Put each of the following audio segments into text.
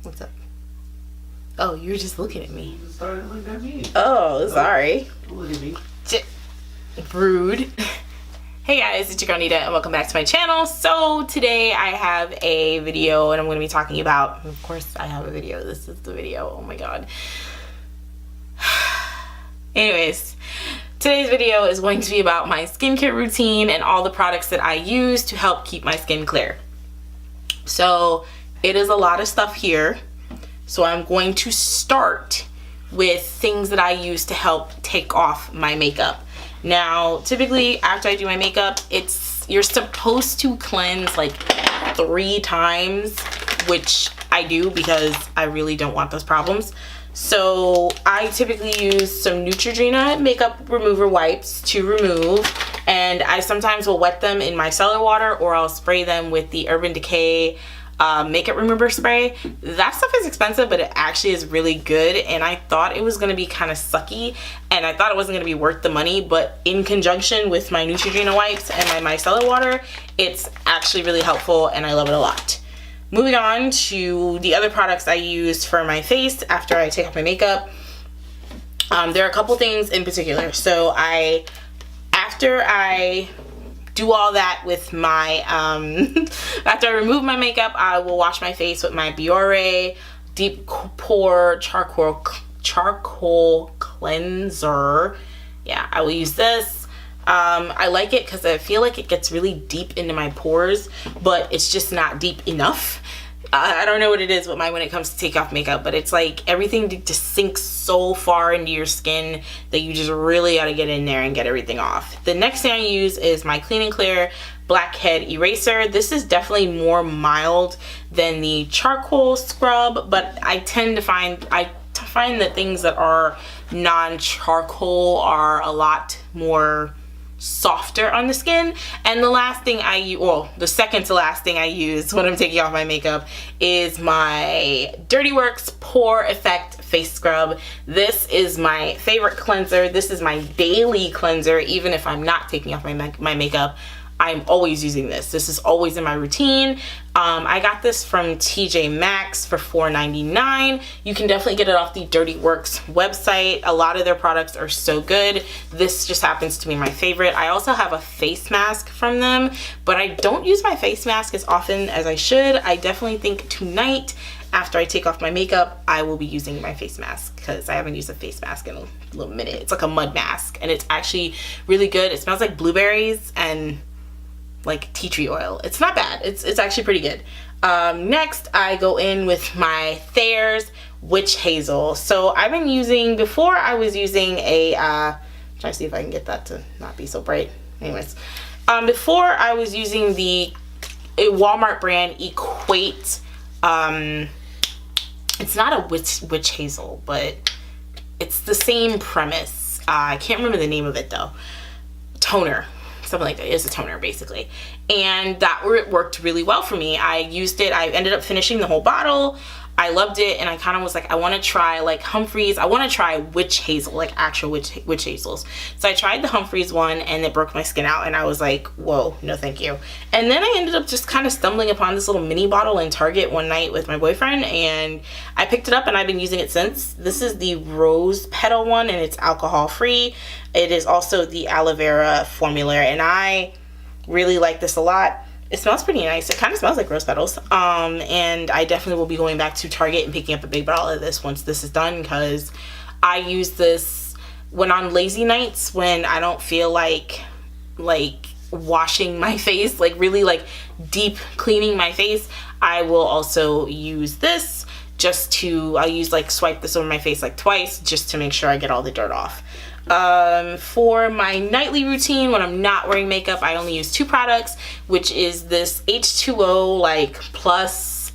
What's up? Oh, you were just looking at me. You started looking at me. Oh, sorry. Don't look at me. Rude. Hey guys, it's your girl Nida and welcome back to my channel. So today I have a video and I'm going to be talking about, of course I have a video, this is the video, oh my god. Anyways, today's video is going to be about my skincare routine and all the products that I use to help keep my skin clear. So it is a lot of stuff here. So I'm going to start with things that I use to help take off my makeup. Now, typically after I do my makeup, you're supposed to cleanse like 3 times, which I do because I really don't want those problems. So I typically use some Neutrogena makeup remover wipes to remove, and I sometimes will wet them in micellar water or I'll spray them with the Urban Decay makeup remover spray. That stuff is expensive, but it actually is really good, and I thought it was going to be kind of sucky and I thought it wasn't going to be worth the money, but in conjunction with my Neutrogena wipes and my micellar water, it's actually really helpful and I love it a lot. Moving on to the other products I use for my face after I take off my makeup. There are a couple things in particular. So after I do all that with my, after I remove my makeup, I will wash my face with my Biore Deep Pore Charcoal Cleanser. Yeah, I will use this. I like it because I feel like it gets really deep into my pores, but it's just not deep enough. I don't know what it is with when it comes to take off makeup, but it's like everything just sinks so far into your skin that you just really got to get in there and get everything off. The next thing I use is my Clean and Clear Blackhead Eraser. This is definitely more mild than the charcoal scrub, but I find that things that are non-charcoal are a lot more softer on the skin. And the last thing I use, well, the second to last thing I use when I'm taking off my makeup is my Dirty Works Pore Effect Face Scrub. This is my favorite cleanser. This is my daily cleanser. Even if I'm not taking off my makeup, I'm always using this. This is always in my routine. I got this from TJ Maxx for $4.99. You can definitely get it off the Dirty Works website. A lot of their products are so good. This just happens to be my favorite. I also have a face mask from them, but I don't use my face mask as often as I should. I definitely think tonight, after I take off my makeup, I will be using my face mask because I haven't used a face mask in a little minute. It's like a mud mask and it's actually really good. It smells like blueberries and like tea tree oil. It's not bad. It's actually pretty good. Next, I go in with my Thayer's Witch Hazel. So I've been using, before I was using a, try to see if I can get that to not be so bright. Anyways, before I was using a Walmart brand Equate, it's not a witch hazel, but it's the same premise. I can't remember the name of it though. Toner. Something like that. It's a toner basically, and that worked really well for me. I used it, I ended up finishing the whole bottle. I loved it, and I kind of was like, I want to try like Humphreys. I want to try witch hazel, like actual witch hazels. So I tried the Humphreys one and it broke my skin out, and I was like, whoa, no thank you. And then I ended up just kind of stumbling upon this little mini bottle in Target one night with my boyfriend, and I picked it up and I've been using it since. This is the rose petal one and it's alcohol free. It is also the aloe vera formula, and I really like this a lot. It smells pretty nice. It kind of smells like rose petals. And I definitely will be going back to Target and picking up a big bottle of this once this is done, because I use this when on lazy nights when I don't feel like washing my face, like really like deep cleaning my face. I will also use this just to, I'll use like swipe this over my face like twice just to make sure I get all the dirt off. For my nightly routine when I'm not wearing makeup, I only use 2 products, which is this H2O like plus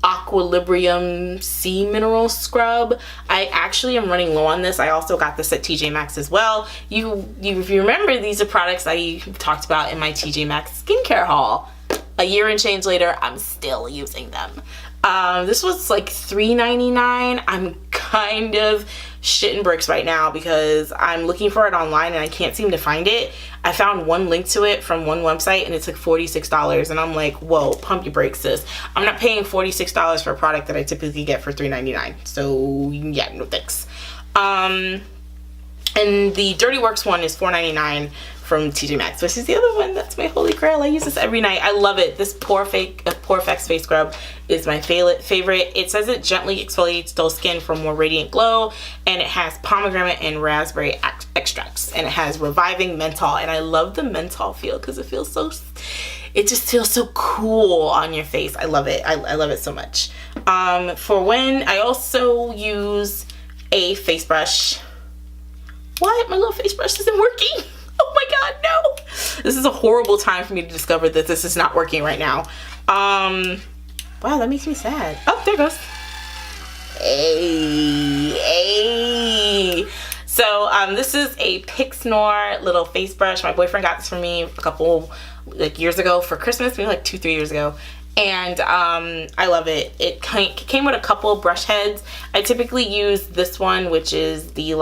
Aqualibrium Sea Mineral Scrub. I actually am running low on this. I also got this at TJ Maxx as well. If you remember, these are products I talked about in my TJ Maxx skincare haul. A year and change later, I'm still using them. This was like $3.99. I'm kind of shitting bricks right now because I'm looking for it online and I can't seem to find it. I found one link to it from one website and it's like $46, and I'm like, whoa, pump your brakes, sis. I'm not paying $46 for a product that I typically get for $3.99. So yeah, no thanks. And the Dirty Works one is $4.99 from TJ Maxx. This is the other one. That's my holy grail. I use this every night. I love it. This POREfx face scrub is my favorite. It says it gently exfoliates dull skin for more radiant glow, and it has pomegranate and raspberry extracts, and it has reviving menthol, and I love the menthol feel because it just feels so cool on your face. I love it. I love it so much. For when I also use a face brush. What? My little face brush isn't working. Oh my god, no. This is a horrible time for me to discover that this is not working right now. Wow, that makes me sad. Oh, there it goes. Hey. So this is a Pixnor little face brush. My boyfriend got this for me a couple years ago for Christmas, maybe like 2-3 years ago. And I love it. It came with a couple brush heads. I typically use this one, which is the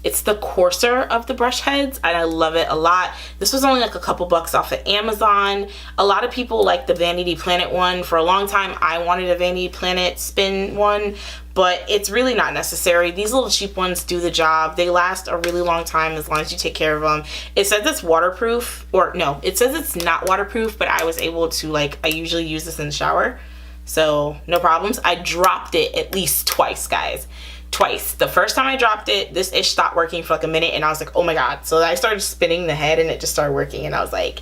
it's the coarser of the brush heads, and I love it a lot. This was only like a couple bucks off of Amazon. A lot of people like the Vanity Planet one. For a long time, I wanted a Vanity Planet spin one, but it's really not necessary. These little cheap ones do the job. They last a really long time as long as you take care of them. It says it's waterproof, or no, it says it's not waterproof, but I was able to, I usually use this in the shower, so no problems. I dropped it at least twice, guys. Twice. The first time I dropped it, this ish stopped working for like a minute, and I was like, oh my god. So I started spinning the head and it just started working, and I was like,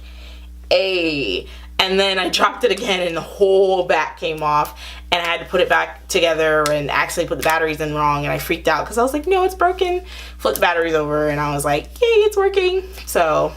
hey. And then I dropped it again and the whole back came off, and I had to put it back together and actually put the batteries in wrong, and I freaked out because I was like, no, it's broken. Flipped the batteries over and I was like, yay, it's working. So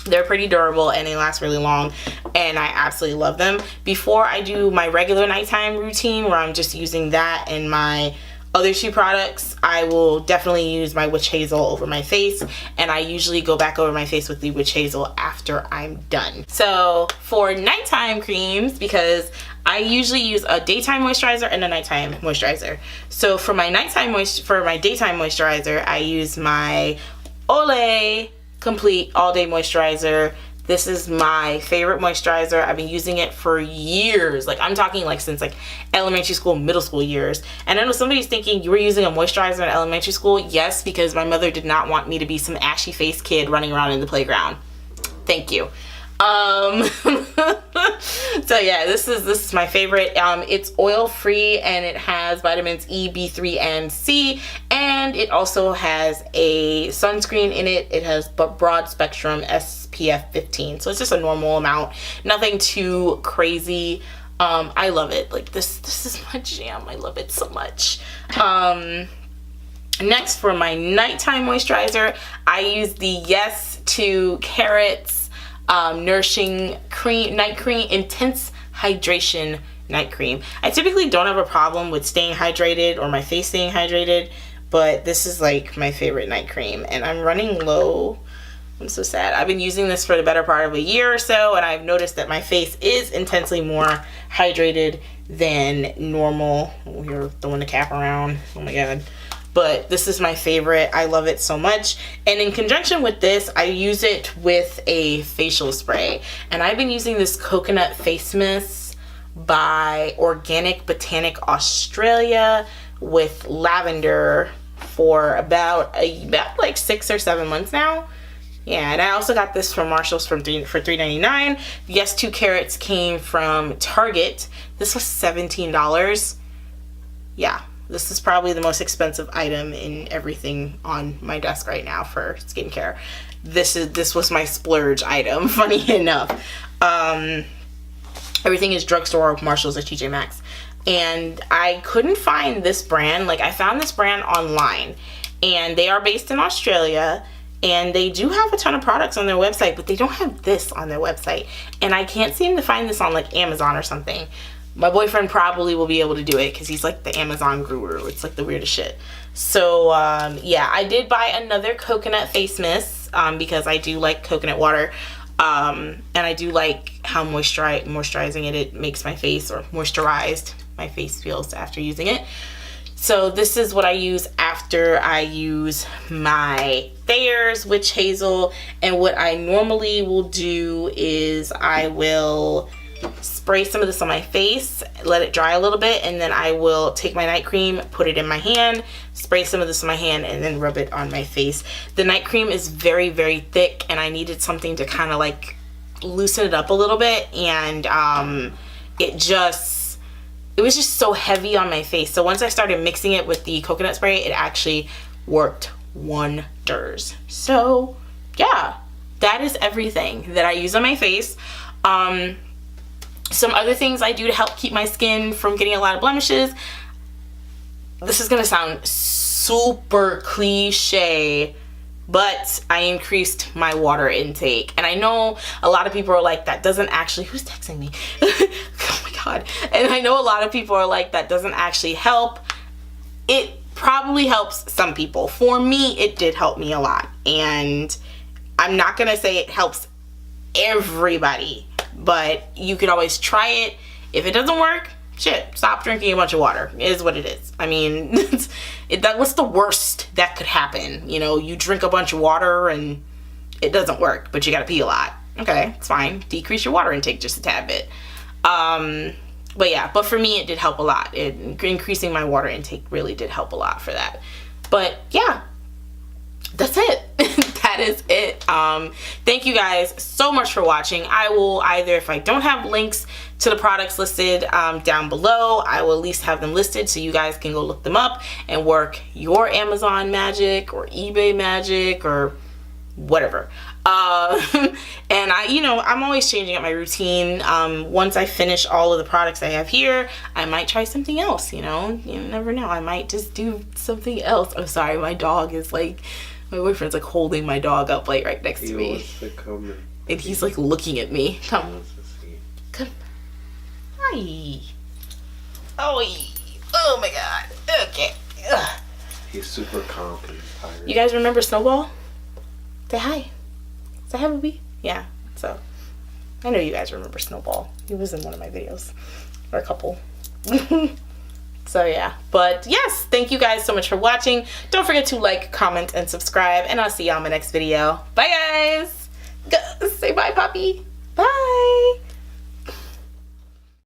they're pretty durable and they last really long, and I absolutely love them. Before I do my regular nighttime routine where I'm just using that and my other two products, I will definitely use my witch hazel over my face, and I usually go back over my face with the witch hazel after I'm done. So for nighttime creams, because I usually use a daytime moisturizer and a nighttime moisturizer. So for my daytime moisturizer, I use my Olay Complete All Day Moisturizer. This is my favorite moisturizer. I've been using it for years. I'm talking since elementary school, middle school years. And I know somebody's thinking, you were using a moisturizer in elementary school? Yes, because my mother did not want me to be some ashy faced kid running around in the playground. Thank you. So yeah, this is my favorite. It's oil free, and it has vitamins E, B3, and C, and it also has a sunscreen in it. It has broad spectrum SPF 15, so it's just a normal amount, nothing too crazy. I love it. This is my jam. I love it so much. Next, for my nighttime moisturizer, I use the Yes to Carrots Nourishing Night Cream Intense Hydration Night Cream. I typically don't have a problem with staying hydrated or my face staying hydrated, but this is my favorite night cream, and I'm running low. I'm so sad. I've been using this for the better part of a year or so, and I've noticed that my face is intensely more hydrated than normal. Oh, you're throwing the cap around. Oh my god. But this is my favorite. I love it so much. And in conjunction with this, I use it with a facial spray. And I've been using this coconut face mist by Organic Botanic Australia with lavender for about 6 or 7 months now. Yeah, and I also got this from Marshall's for $3.99. Yes, 2 carrots came from Target. This was $17. Yeah. This is probably the most expensive item in everything on my desk right now for skincare. This was my splurge item, funny enough. Everything is drugstore, Marshalls, or TJ Maxx. And I couldn't find this brand. I found this brand online, and they are based in Australia, and they do have a ton of products on their website, but they don't have this on their website. And I can't seem to find this on Amazon or something. My boyfriend probably will be able to do it because he's the Amazon guru. It's the weirdest shit. So yeah, I did buy another coconut face mist because I do like coconut water, and I do like how moisturizing it makes my face, or moisturized my face feels after using it. So this is what I use after I use my Thayer's Witch Hazel. And what I normally will do is I will spray some of this on my face, let it dry a little bit, and then I will take my night cream, put it in my hand, spray some of this on my hand, and then rub it on my face. The night cream is very, very thick, and I needed something to kind of like loosen it up a little bit, and it was just so heavy on my face. So once I started mixing it with the coconut spray, it actually worked wonders. So yeah, that is everything that I use on my face. Some other things I do to help keep my skin from getting a lot of blemishes. This is gonna sound super cliche, but I increased my water intake. And I know a lot of people are like, that doesn't actually, who's texting me? Oh my God. And I know a lot of people are like, that doesn't actually help. It probably helps some people. For me, it did help me a lot. And I'm not gonna say it helps everybody, but you could always try it. If it doesn't work, shit, stop drinking a bunch of water. It is what it is. I mean, what's the worst that could happen? You know, you drink a bunch of water and it doesn't work, but you gotta pee a lot. Okay, it's fine. Decrease your water intake just a tad bit. But yeah, but for me, it did help a lot. Increasing my water intake really did help a lot for that. But yeah, that's it. That is it. Thank you guys so much for watching. I will either, if I don't have links to the products listed down below, I will at least have them listed so you guys can go look them up and work your Amazon magic or eBay magic or whatever. And I'm always changing up my routine. Once I finish all of the products I have here, I might try something else. You never know. I might just do something else. I'm sorry, my dog is like, my boyfriend's like holding my dog up like right next to me. And he's like looking at me. Come. Hi. Oh my God. Okay. Ugh. He's super confident. You guys remember Snowball? Say hi. Say hi, Ruby. Yeah. So I know you guys remember Snowball. He was in one of my videos, or a couple. So yeah, but yes, thank you guys so much for watching. Don't forget to like, comment, and subscribe, and I'll see y'all in my next video. Bye guys. Say bye, Poppy. Bye.